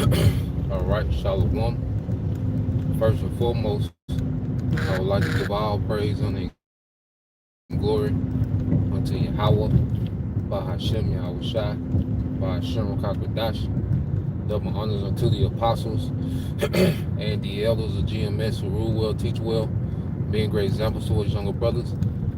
All right, Shalom. First and foremost, I would like to give all praise, honor, and glory unto Yahweh, by Hashem Yahweh Shai, by Hashem Kakadash. Double honors unto the apostles and the elders of GMS who rule well, teach well, being great examples to his younger brothers.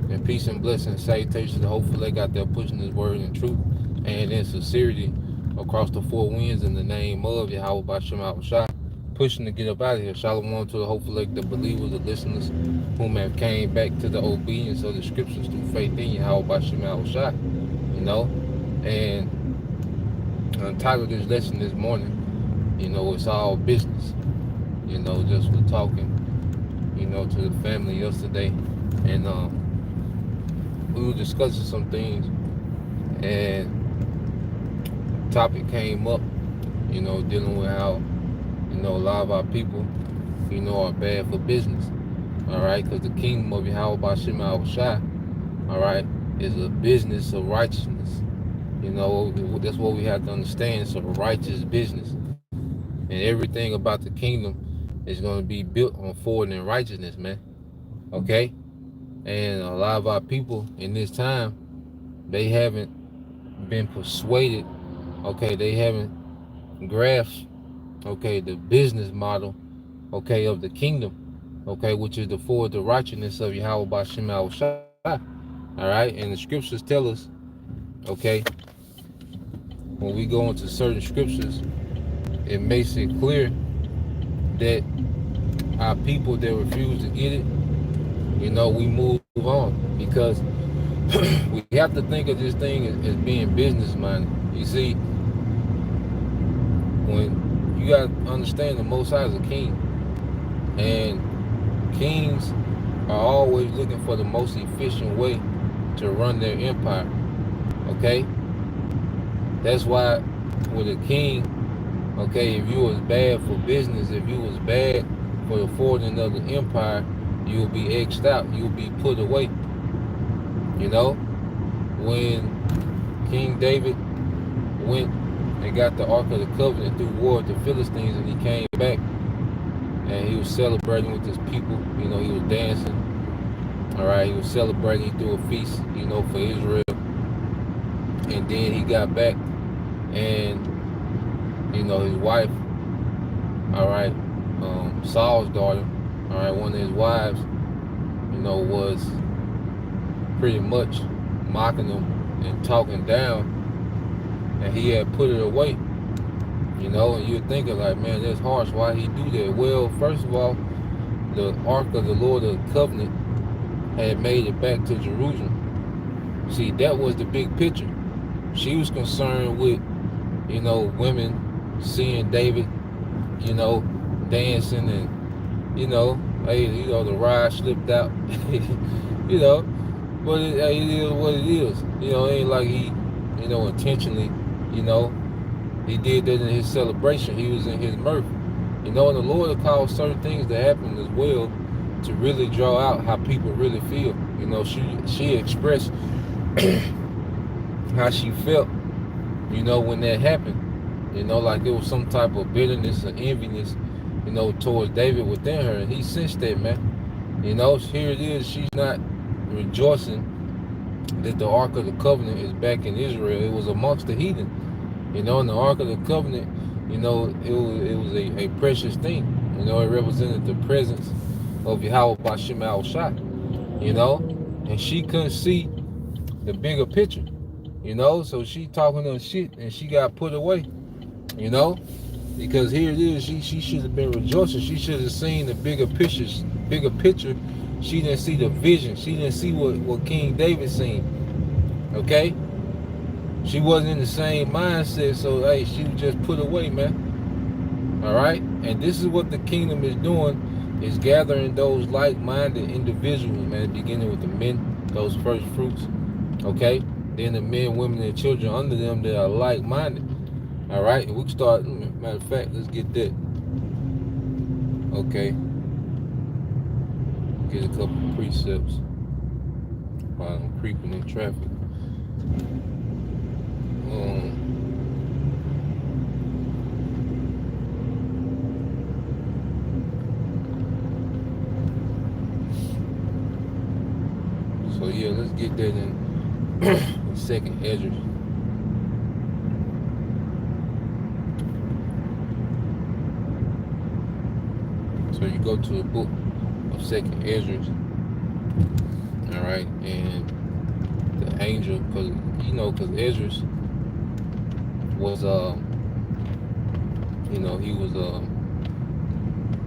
And peace and blessing and salutations to hopefully they got there pushing his word in truth and in sincerity across the four winds in the name of Yahweh by Shema Shai. Pushing to get up out of here. Shalom to the hopefully the believers, the listeners whom have came back to the obedience of the scriptures through faith in Yahweh by Shema Shai. You know? And the title of this lesson this morning, it's all business. Just for talking, to the family yesterday. And we were discussing some things, and topic came up, dealing with how, a lot of our people, are bad for business. All right, because the kingdom of Yahweh Bashim Al Shai, all right, is a business of righteousness. That's what we have to understand. It's a righteous business, and everything about the kingdom is going to be built on forward in righteousness, man. Okay, and a lot of our people in this time, they haven't been persuaded. Okay, they haven't grasped. Okay, the business model. Okay, of the kingdom. Okay, which is the forward the righteousness of Yahweh Bashim Al Shai. All right, and the scriptures tell us. Okay, when we go into certain scriptures, it makes it clear that our people that refuse to get it, we move on because we have to think of this thing as being business minded. You see, when you got to understand the Most High is a king, and kings are always looking for the most efficient way to run their empire. Okay, that's why with a king, okay, if you was bad for business, if you was bad for the forwarding of the empire, you'll be X'd out, you'll be put away. When King David went and got the Ark of the Covenant through war with the Philistines, and he came back and he was celebrating with his people, he was dancing. All right, he was celebrating, he threw a feast, for Israel. And then he got back, and his wife, all right, Saul's daughter, all right, one of his wives, was pretty much mocking him and talking down, and he had put it away, and you're thinking like, man, that's harsh. Why he do that? Well, first of all, the Ark of the Lord of the Covenant had made it back to Jerusalem. See, that was the big picture. She was concerned with, women seeing David, dancing and, hey, the ride slipped out, but it is what it is. It ain't like he, intentionally, he did that in his celebration. He was in his mirth. And the Lord will cause certain things to happen as well to really draw out how people really feel. She expressed how she felt, when that happened. Like it was some type of bitterness or enviness, towards David within her. And he sensed that, man. Here it is, she's not rejoicing that the Ark of the Covenant is back in Israel. It was amongst the heathen. And the Ark of the Covenant, it was a precious thing. It represented the presence of Yahweh Bashim Al Shai. And she couldn't see the bigger picture. So she talking her shit and she got put away. Because here it is, she should have been rejoicing. She should have seen the bigger picture. She didn't see the vision. She didn't see what King David seen. Okay? She wasn't in the same mindset, so hey, she was just put away, man. Alright? And this is what the kingdom is doing, is gathering those like-minded individuals, man, beginning with the men, those first fruits. Okay? Then the men, women, and children under them that are like-minded. Alright? And we can start, matter of fact, let's get that. Okay. Get a couple of precepts while I'm creeping in traffic. get that in Second Esdras. So you go to the book of Second Esdras, all right, and the angel, because Esdras was he was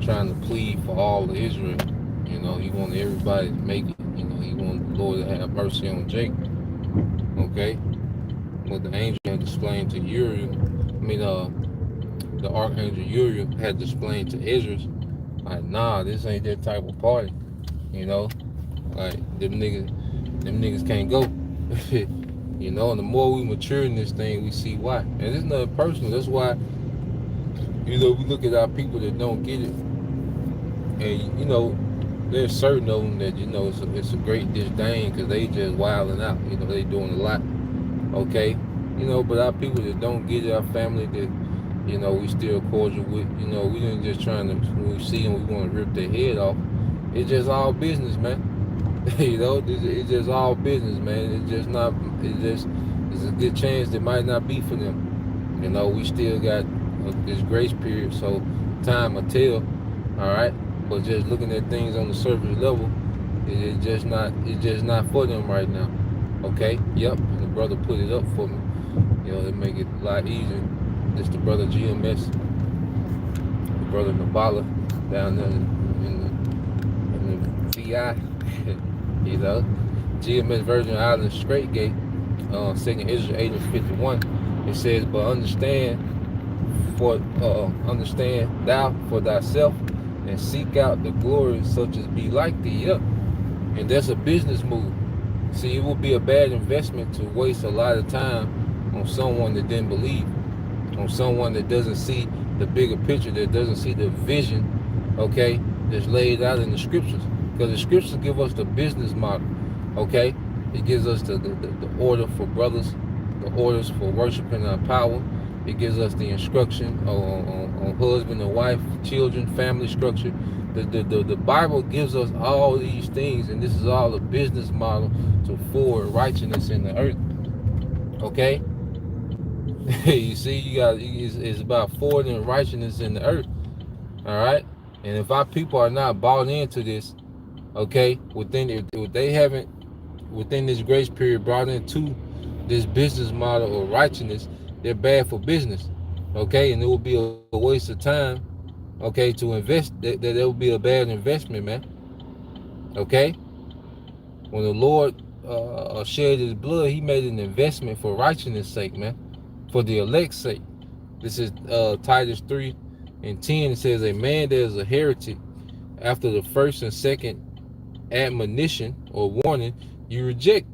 trying to plead for all of Israel. He wanted everybody to make it. He wanted the Lord to have mercy on Jacob. Okay, what the angel had explained to Uriel, the archangel Uriel had explained to Esdras, like, nah, this ain't that type of party. Like them niggas can't go. And the more we mature in this thing, we see why. And it's nothing personal. That's why, we look at our people that don't get it, and there's certain of them that it's a great disdain because they just wilding out. They doing a lot. Okay, but our people that don't get it, our family that we still cordial with. We didn't just trying to, when we see them, we want to rip their head off. It's just all business, man. It's just all business, man. It's a good chance it might not be for them. We still got this grace period, so time will tell. All right, but just looking at things on the surface level, it's just not for them right now. Okay, yep. And the brother put it up for me. It make it a lot easier. It's the brother GMS, the brother Nabala down there in the VI. GMS Virgin Islands Straight Gate, 2nd Esdras 8 and 51. It says, but understand thou for thyself, and seek out the glory such as be like thee. Yep. And that's a business move. See, it would be a bad investment to waste a lot of time on someone that didn't believe, on someone that doesn't see the bigger picture, that doesn't see the vision, okay, that's laid out in the scriptures. Because the scriptures give us the business model, okay? It gives us the order for brothers, the orders for worshiping our power. It gives us the instruction on husband and wife, children, family structure. The Bible gives us all these things, and this is all a business model to forward righteousness in the earth, okay? You see, it's about forwarding righteousness in the earth, all right? And if our people are not bought into this, okay, if they haven't, within this grace period, brought into this business model of righteousness, they're bad for business, okay? And it will be a waste of time, okay, to invest. That will be a bad investment, man, okay? When the Lord shed his blood, he made an investment for righteousness' sake, man, for the elect's sake. This is Titus 3 and 10. It says, a man that is a heretic after the first and second admonition or warning, you reject.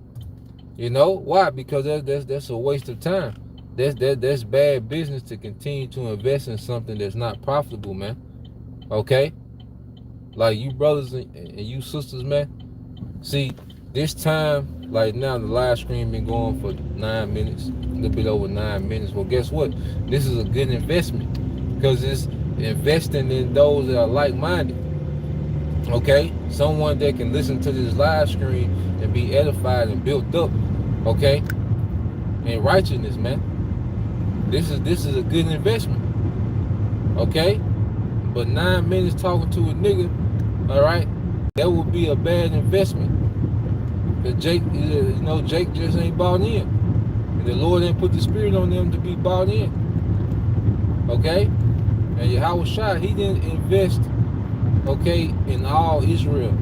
Why? Because that's a waste of time. That's bad business to continue to invest in something that's not profitable, man. Okay? Like you brothers and you sisters, man. See, this time, like now, the live stream been going for 9 minutes, a little bit over 9 minutes. Well, guess what? This is a good investment because it's investing in those that are like-minded. Okay? Someone that can listen to this live stream and be edified and built up, okay? In righteousness, man. This is a good investment. Okay? But 9 minutes talking to a nigga, all right, that would be a bad investment. Because Jake just ain't bought in. And the Lord didn't put the spirit on them to be bought in. Okay? And Yahweh Shai, he didn't invest, okay, in all Israel.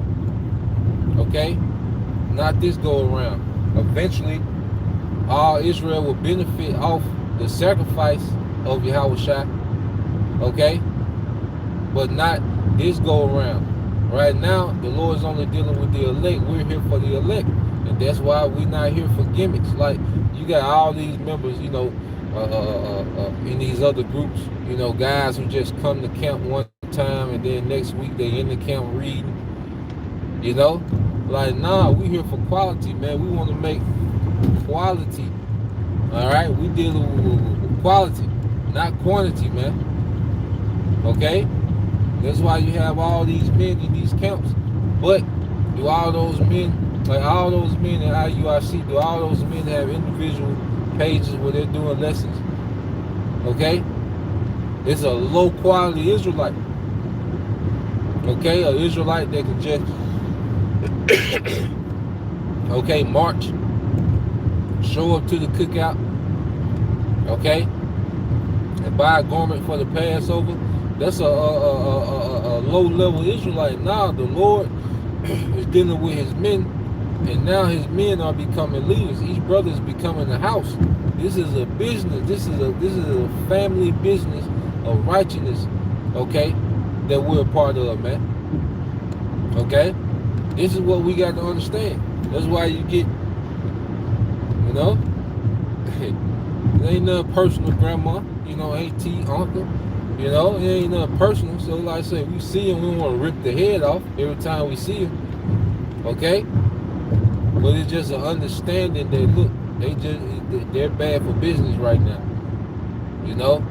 Okay? Not this go around. Eventually, all Israel will benefit off the sacrifice of Yahweh Shai. Okay? But not this go around. Right now, the Lord is only dealing with the elect. We're here for the elect. And that's why we're not here for gimmicks. Like, you got all these members, in these other groups, guys who just come to camp one time and then next week they in the camp reading. Like, nah, we here for quality, man. We want to make quality. All right? We dealing with quality, not quantity, man. Okay? That's why you have all these men in these camps. But do all those men Like all those men in IUIC, do all those men have individual pages where they're doing lessons? Okay? It's a low quality Israelite. Okay? An Israelite that can just, okay, march, show up to the cookout, okay, and buy a garment for the Passover. That's a low level Israelite. Now the Lord is dealing with his men, and now his men are becoming leaders. Each brother is becoming a house. This is a business. This is a family business of righteousness, okay, that we're a part of, man. Okay, this is what we got to understand. That's why you get, you know, it ain't nothing personal, grandma. You know, auntie, uncle. You know, it ain't nothing personal. So like I said, we see him, we want to rip the head off every time we see him. Okay? But it's just an understanding that look, they're bad for business right now. You know?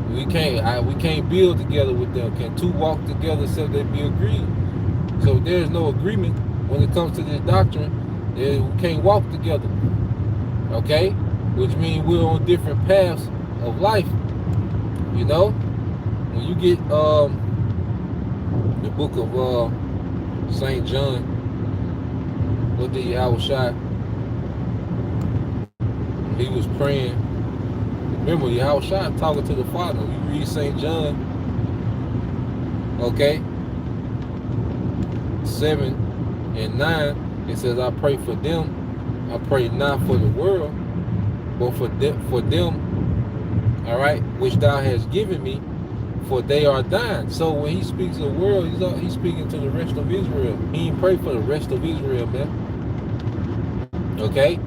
We can't build together with them. Can two walk together except they be agreed? So there's no agreement when it comes to this doctrine. We can't walk together. Okay? Which means we're on different paths of life. You know, when you get the book of St. John, what did Yahushua? He was praying. Remember, Yahushua talking to the Father. We read St. John, okay, 7 and 9. It says, "I pray for them. I pray not for the world, but for them, all right, which thou hast given me, for they are thine." So when he speaks of the world, he's speaking to the rest of Israel. He ain't pray for the rest of Israel, man. Okay?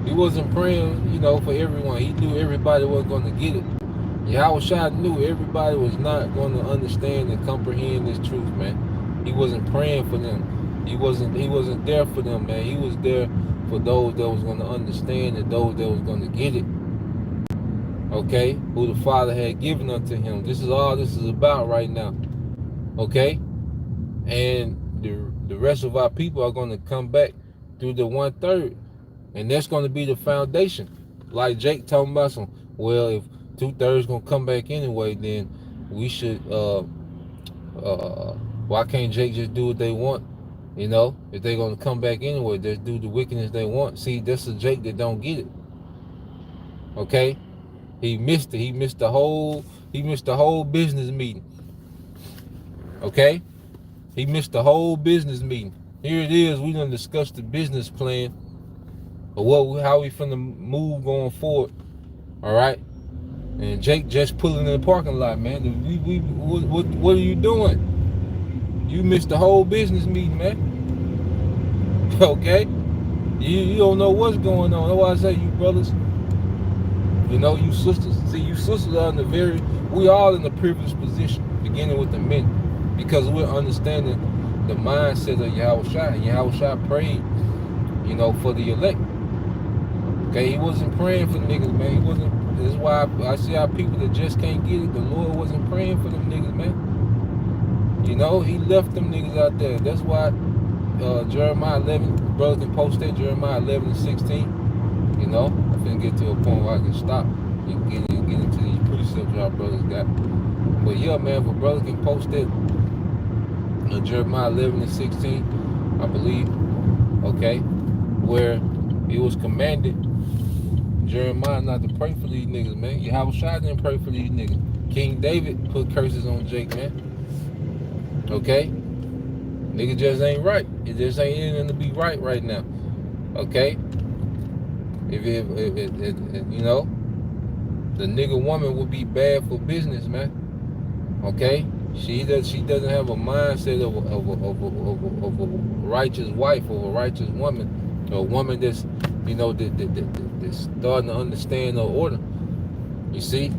He wasn't praying, you know, for everyone. He knew everybody wasn't going to get it. Yahushua knew everybody was not going to understand and comprehend this truth, man. He wasn't praying for them. He wasn't there for them, man. He was there for those that was going to understand and those that was going to get it. Okay, who the Father had given unto him. This is all this is about right now. Okay, and the rest of our people are going to come back through the 1/3, and that's going to be the foundation. Like Jake talking about some. Well, if 2/3 gonna come back anyway, then we should. Why can't Jake just do what they want? You know, if they're gonna come back anyway, just do the wickedness they want. See, that's a Jake that don't get it. Okay. He missed it. He missed the whole business meeting. Okay? He missed the whole business meeting. Here it is. We done discussed the business plan of how we finna move going forward. All right? And Jake just pulling in the parking lot, man. What are you doing? You missed the whole business meeting, man. Okay? You don't know what's going on. That's why I say you brothers. You know, you sisters. See, you sisters are we all in a privileged position, beginning with the men, because we're understanding the mindset of Yahushua. And Yahushua prayed, you know, for the elect. Okay, he wasn't praying for niggas, man. He wasn't. That's why I see our people that just can't get it. The Lord wasn't praying for them niggas, man. You know, he left them niggas out there. That's why Jeremiah 11, brother can post that, Jeremiah 11 and 16. You know, I finna get to a point where I can stop and get into these precepts our brothers got. But yeah, man, if a brother can post that, Jeremiah 11 and 16, I believe, okay, where it was commanded Jeremiah not to pray for these niggas, man. Yahushua didn't pray for these niggas. King David put curses on Jake, man. Okay? Nigga just ain't right. It just ain't anything to be right now. Okay? If you know, the nigga woman would be bad for business, man. Okay? She doesn't have a mindset of a righteous wife or a righteous woman, or a woman that's, you know, that's starting to understand the order. You see?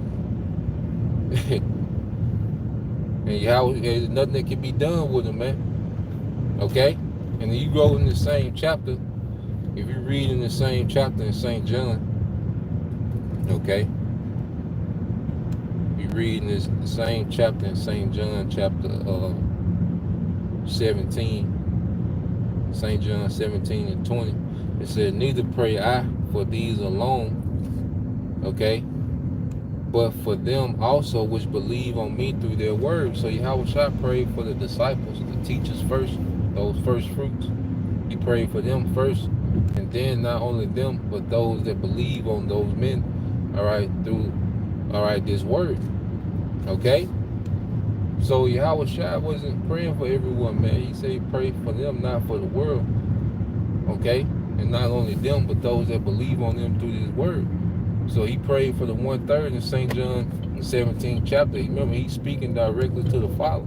And there's nothing that can be done with them, man. Okay? And then you go in the same chapter. If you read in the same chapter in St. John, okay? You read in the same chapter in St. John, chapter 17, St. John 17 and 20. It said, neither pray I for these alone, okay, but for them also which believe on me through their word. So Yahweh Shai prayed for the disciples, the teachers first, those first fruits. He prayed for them first, and then not only them, but those that believe on those men, all right, through, all right, this word, okay? So Yahweh Shai wasn't praying for everyone, man. He said he prayed for them, not for the world, okay? And not only them, but those that believe on them through this word. So he prayed for the 1/3 in St. John 17th chapter. Remember, he's speaking directly to the Father.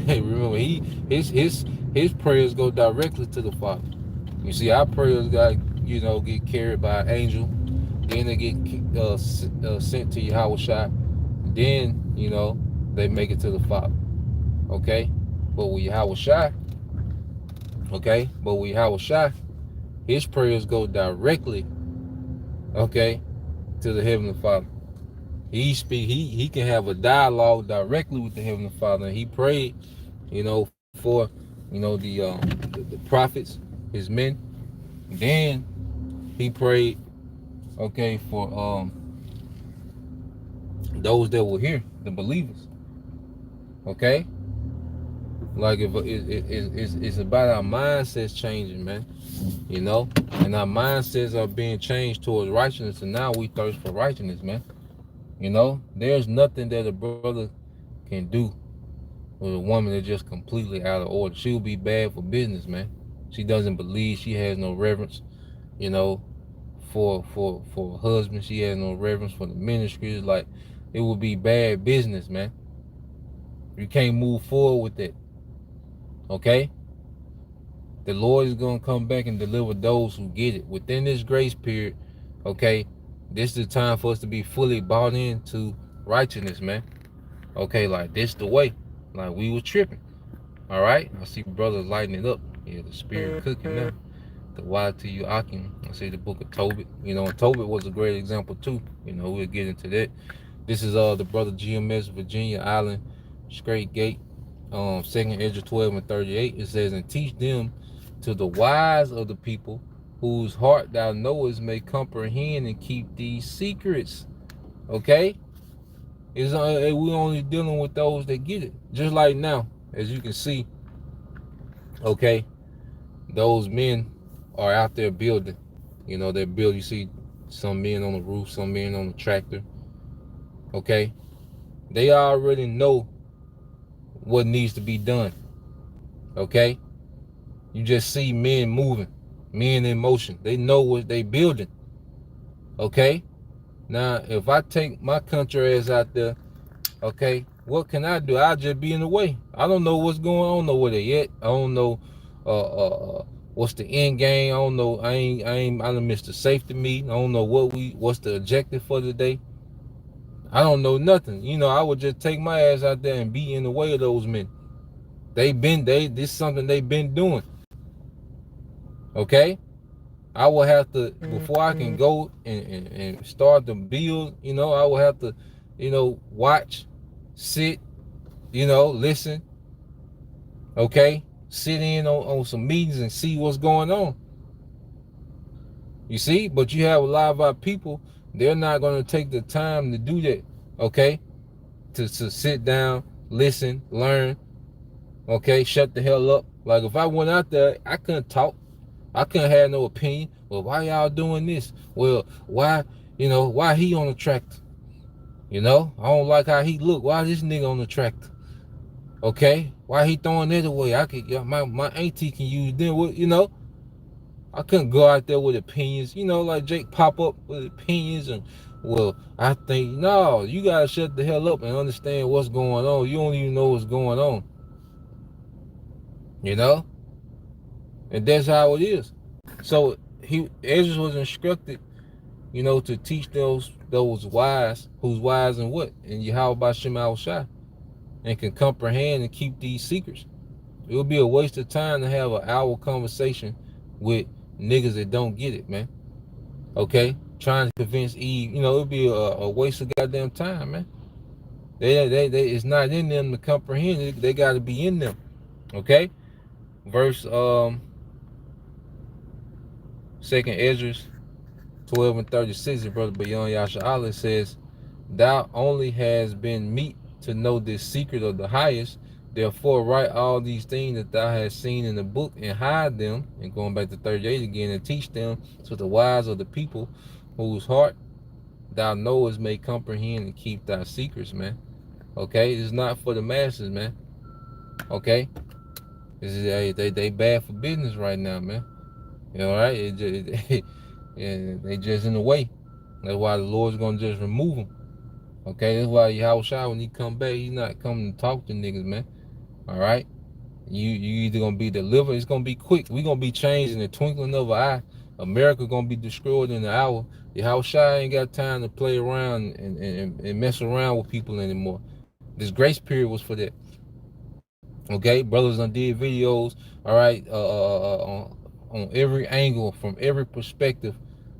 Hey, remember, his prayers go directly to the Father. You see, our prayers got, get carried by an angel. Then they get sent to Yahweh Shai. Then, they make it to the Father. Okay? But with Yahweh Shai, his prayers go directly, okay, to the Heavenly Father. He can have a dialogue directly with the Heavenly Father. And he prayed, for, the prophets, his men. Then he prayed, okay, for those that were here, the believers. Okay? Like, if it's about our mindsets changing, man. And our mindsets are being changed towards righteousness, and now we thirst for righteousness, man. There's nothing that a brother can do with a woman that's just completely out of order. She'll be bad for business, man. She doesn't believe. She has no reverence, for her husband. She has no reverence for the ministry. Like, it would be bad business, man. You can't move forward with that. Okay? The Lord is going to come back and deliver those who get it. Within this grace period, okay, this is the time for us to be fully bought into righteousness, man. Okay, like, this the way. Like, we were tripping. All right? I see brothers lighting it up. Yeah, the spirit cooking now. The YTU Akim. I see the book of Tobit. Tobit was a great example too. We'll get into that. This is the brother GMS, Virginia Island, Straight Gate, 2nd Ezra 12 and 38. It says, and teach them to the wise of the people, whose heart thou knowest may comprehend and keep these secrets. Okay? We're only dealing with those that get it. Just like now, as you can see, okay, those men are out there building. They're building. You see some men on the roof, some men on the tractor. Okay? They already know what needs to be done. Okay? You just see men moving, men in motion. They know what they building. Okay? Now, if I take my country ass out there, okay, what can I do? I'll just be in the way. I don't know what's going on over there yet. I don't know what's the end game. I don't know. I done missed the safety meeting. I don't know what's the objective for the day. I don't know nothing. I would just take my ass out there and be in the way of those men. This is something they've been doing. Okay? I will have to, before I can go and start the build, I will have to, watch, sit, listen. Okay? Sit in on some meetings and see what's going on. You see? But you have a lot of our people, they're not going to take the time to do that. Okay? To sit down, listen, learn. Okay? Shut the hell up. Like, if I went out there, I couldn't talk. I couldn't have no opinion. Well, why y'all doing this? Well, why he on the tractor? I don't like how he look. Why this nigga on the tractor? Okay? Why he throwing it away? My auntie can use them. I couldn't go out there with opinions. Like Jake pop up with opinions and, well, I think, no, you gotta shut the hell up and understand what's going on. You don't even know what's going on. And that's how it is. So Ezra was instructed, to teach those wise, who's wise in what? In Yahweh B'Shem Al-Shai, and can comprehend and keep these secrets. It would be a waste of time to have an hour conversation with niggas that don't get it, man. Okay? Trying to convince Eve, it would be a waste of goddamn time, man. It's not in them to comprehend it. They got to be in them. Okay? Verse Second Esdras 12 and 36, brother Beyond Yasha'Allah says, thou only has been meet to know this secret of the highest. Therefore, write all these things that thou hast seen in the book and hide them. And going back to 38 again, and teach them to the wise of the people whose heart thou knowest may comprehend and keep thy secrets, man. Okay, it's not for the masses, man. Okay, this is they bad for business right now, man. You know, right? They just in the way. That's why the Lord's gonna just remove them. Okay, that's why Yahushua, when he come back, he's not coming to talk to niggas, man. All right, you either gonna be delivered, it's gonna be quick. We gonna be changed in the twinkling of an eye. America gonna be destroyed in an hour. Yahushua ain't got time to play around and mess around with people anymore. This grace period was for that. Okay, brothers done did videos. All right, on every angle, from every perspective.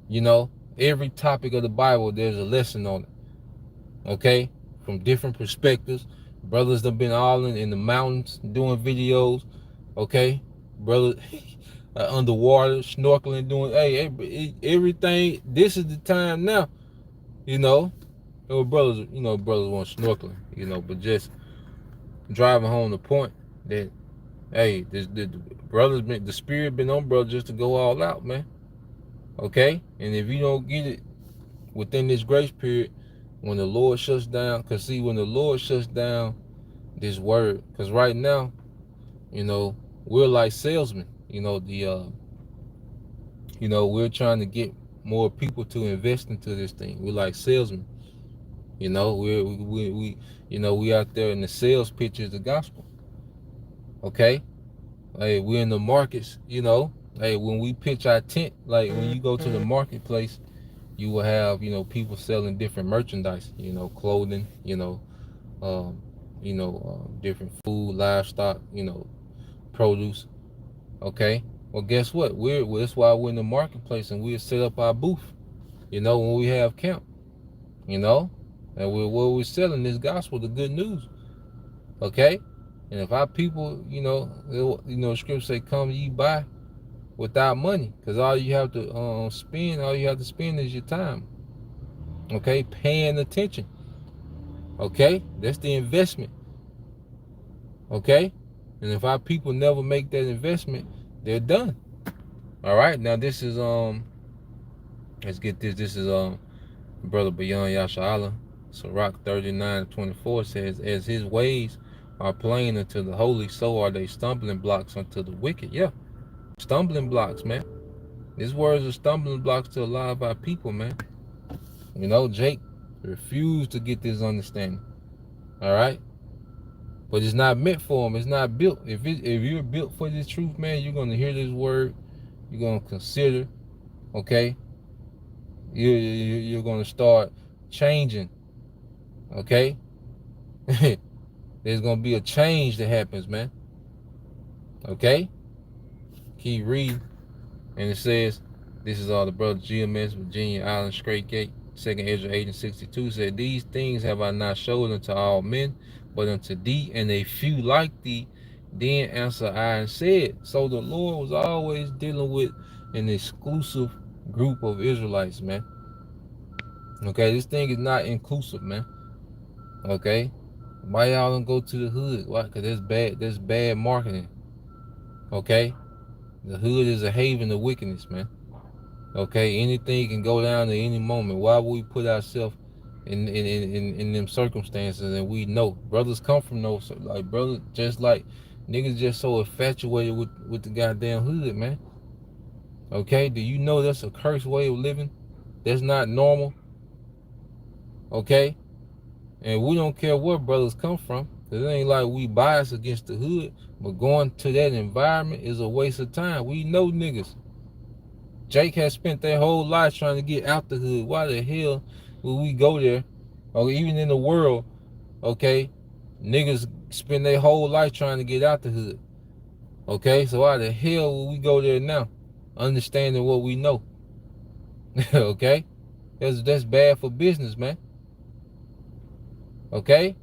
You know, every topic of the Bible, there's a lesson on it. Okay, from different perspectives. Brothers have been all in the mountains doing videos. Okay, brothers underwater snorkeling, doing everything. This is the time now. You know, brothers. You know, brothers want snorkeling. You know, but just driving home the point that hey, the brothers been, the spirit been on brothers just to go all out, man. Okay, and if you don't get it within this grace period, when the Lord shuts down, because see, when the Lord shuts down this word, because right now, you know, we're like salesmen. You know, we're trying to get more people to invest into this thing. We're like salesmen. You know, we out there in the sales pitch is the gospel. Okay, hey, we're in the markets. You know, hey, when we pitch our tent, like when you go to the marketplace, you will have people selling different merchandise. Clothing. Different food, livestock. Produce. Okay. Well, guess what? That's why we're in the marketplace and we'll set up our booth. When we have camp. And we're selling this gospel, the good news. Okay. And if our people, scripture say, "Come ye buy without money," because all you have to spend is your time. Okay, paying attention. Okay, that's the investment. Okay, and if our people never make that investment, they're done. All right, now this is let's get this. This is brother Beyond Yasha'Allah. Sirach 39:24 says, "As his ways are plain unto the holy, so are they stumbling blocks unto the wicked." Yeah, stumbling blocks, man. These words are stumbling blocks to a lot of our people, man. Jake refused to get this understanding. All right, but it's not meant for him. It's not built. If you're built for this truth, man, you're gonna hear this word. You're gonna consider. Okay, you're gonna start changing. Okay, there's gonna be a change that happens, man. Okay, keep reading, and it says, "This is all the brother GMS, Virginia Island, Straight Gate." Second Ezra 8 and 62 said, "These things have I not showed unto all men, but unto thee and a few like thee." Then answered I and said, so the Lord was always dealing with an exclusive group of Israelites, man. Okay, this thing is not inclusive, man. Okay, why y'all don't go to the hood? Why? Because that's bad marketing. Okay, the hood is a haven of wickedness, man. Okay, anything can go down at any moment. Why would we put ourselves in them circumstances? And we know brothers come from those, like brothers, just like niggas just so infatuated with the goddamn hood, man. Okay, do you know that's a cursed way of living? That's not normal. Okay, and we don't care where brothers come from. It ain't like we bias against the hood, but going to that environment is a waste of time. We know niggas. Jake has spent their whole life trying to get out the hood. Why the hell would we go there? Or even in the world, okay, niggas spend their whole life trying to get out the hood. Okay, so why the hell would we go there now? Understanding what we know. Okay? That's bad for business, man. Okay?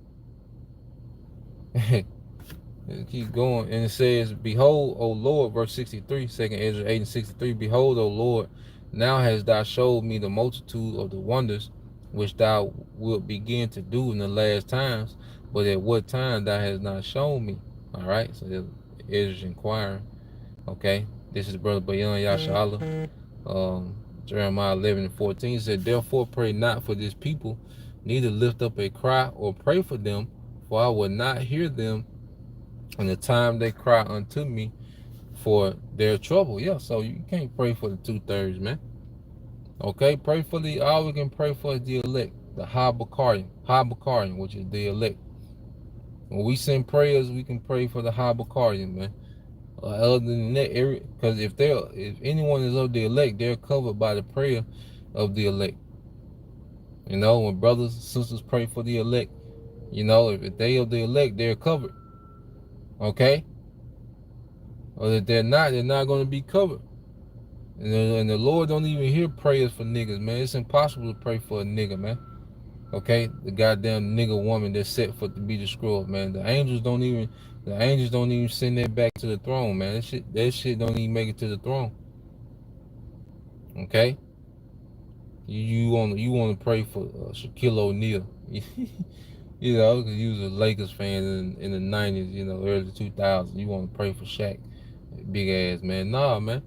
It keeps going, and it says, "Behold, O Lord," verse 63, 2nd Ezra 8 and 63. "Behold, O Lord, now hast thou showed me the multitude of the wonders which thou wilt begin to do in the last times, but at what time thou hast not shown me." All right, so Ezra's inquiring. Okay, this is Brother Bayan Yashala. Jeremiah 11 and 14 said, "Therefore pray not for this people, neither lift up a cry or pray for them, for I will not hear them in the time they cry unto me for their trouble." Yeah, so you can't pray for the 2/3, man. Okay, pray for all we can pray for is the elect, the Habakarian, which is the elect. When we send prayers, we can pray for the Habakarian, man. Other than that, because if anyone is of the elect, they're covered by the prayer of the elect. You know, when brothers and sisters pray for the elect, you know, if they of the elect, they're covered. Okay? Or if they're not going to be covered. And the Lord don't even hear prayers for niggas, man. It's impossible to pray for a nigga, man. Okay? The goddamn nigga woman that's set for to be destroyed, man. The angels don't even send that back to the throne, man. That shit don't even make it to the throne. Okay? You want to pray for Shaquille O'Neal. You know, because you was a Lakers fan in the 90s, you know, early 2000s. You want to pray for Shaq, big ass, man. Nah, man.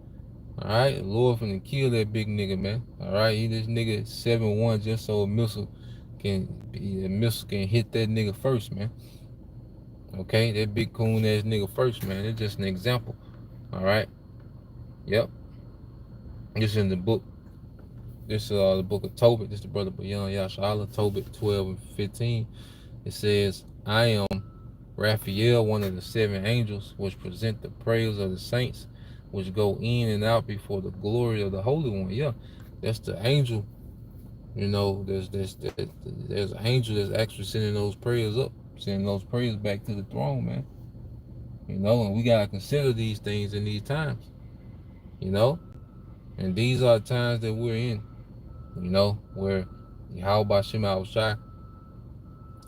All right, the Lord finna kill that big nigga, man. All right, this nigga 7'1" just so a missile can hit that nigga first, man. Okay, that big coon ass nigga first, man. It's just an example. All right. Yep. This is in the book. This is the book of Tobit. This is the brother Bayan Yashala, Tobit 12 and 15. It says, "I am Raphael, one of the 7 angels, which present the prayers of the saints, which go in and out before the glory of the Holy One." Yeah, that's the angel. You know, there's an angel that's actually sending those prayers up, sending those prayers back to the throne, man. You know, and we gotta consider these things in these times. You know, and these are the times that we're in. You know, where Yahweh Shema Shai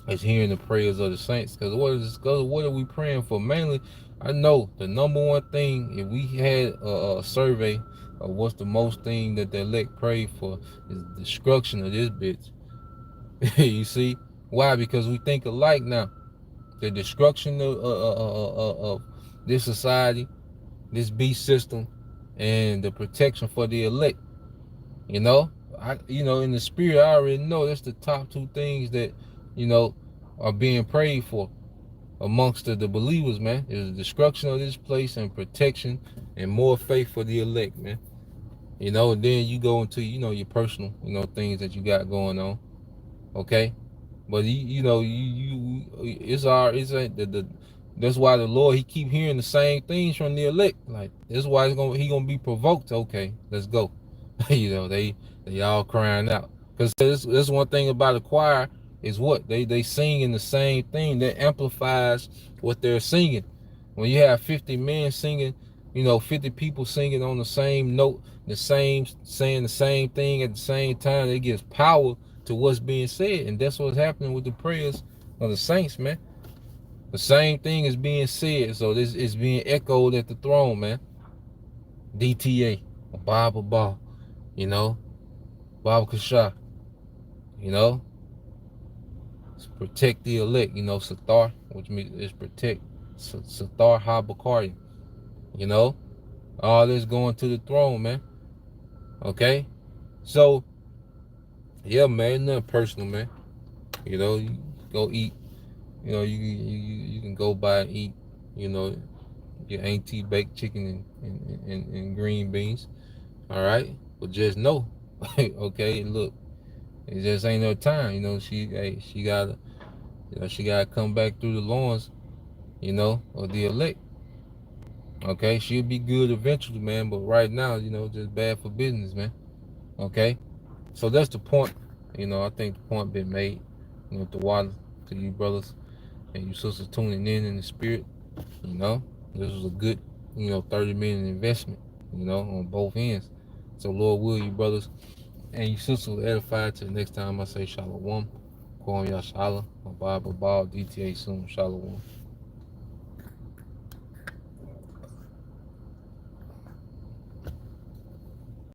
is hearing the prayers of the saints. Because what are we praying for? Mainly, I know the number one thing, if we had a survey of what's the most thing that the elect pray for, is the destruction of this bitch. You see? Why? Because we think alike now. The destruction of this society, this beast system, and the protection for the elect. You know? In the spirit, I already know that's the top 2 things that, you know, are being prayed for amongst the believers, man. Is the destruction of this place and protection and more faith for the elect, man. You know, and then you go into, your personal, things that you got going on. Okay? But that's why the Lord, he keep hearing the same things from the elect. Like, that's why he gonna be provoked. Okay, let's go. They all crying out. Because this one thing about a choir is what they sing in the same thing that amplifies what they're singing. When you have 50 men singing, 50 people singing on the same note, saying the same thing at the same time, it gives power to what's being said. And that's what's happening with the prayers of the saints, man. The same thing is being said, so this is being echoed at the throne, man. DTA, Bible Ball, Baba Kasha, protect the elect, Sathar, which means is protect Sathar Habakari, all this going to the throne, man. Okay, so yeah, man, nothing personal, man. You go eat. You can go by and eat. Your auntie baked chicken and green beans. All right, but just know, okay, look, it just ain't no time. She gotta come back through the loins, of the elect. Okay, she'll be good eventually, man. But right now, just bad for business, man. Okay, so that's the point. I think the point been made. To water to you brothers and you sisters tuning in the spirit. This was a good, 30-minute investment. On both ends. So Lord will you brothers and you sisters will edify till the next time I say Shalom. Kwam Yashala, Bible Ball, DTA soon, Shalom.